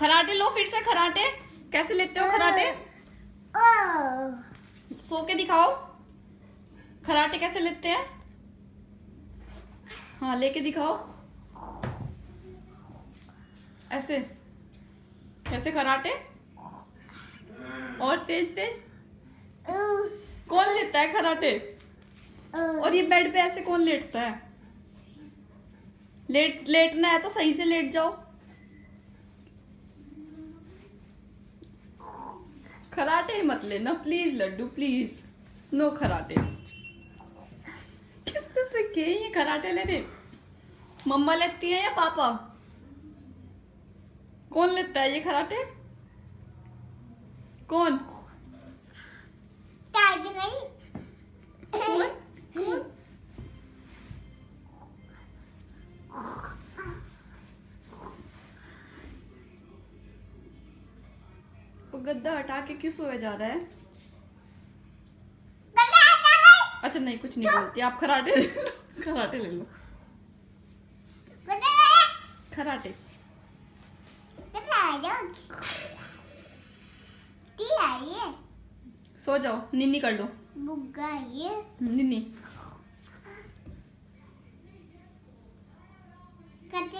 खराटे लो फिर से। खराटे कैसे लेते हो खराटे? सो के दिखाओ खराटे कैसे लेते हैं। हाँ लेके दिखाओ ऐसे। कैसे खराटे? और तेज तेज। कौन लेता है खराटे? और ये बेड पे ऐसे कौन लेटता है? लेटना है तो सही से लेट जाओ। खराटे मत लेना प्लीज लड्डू, प्लीज। नो खराटे। किसने सीखे ये खराटे लेने? मम्मा लेती है या पापा? कौन लेता है ये खराटे? कौन? कौन? वो गद्दा हटा के क्यों सोया जा रहा है? अच्छा नहीं कुछ नहीं बोलती आप। खराटे ले लो, खराटे ले लो। खराटे सो जाओ, निन्नी कर लो। निन्नी करके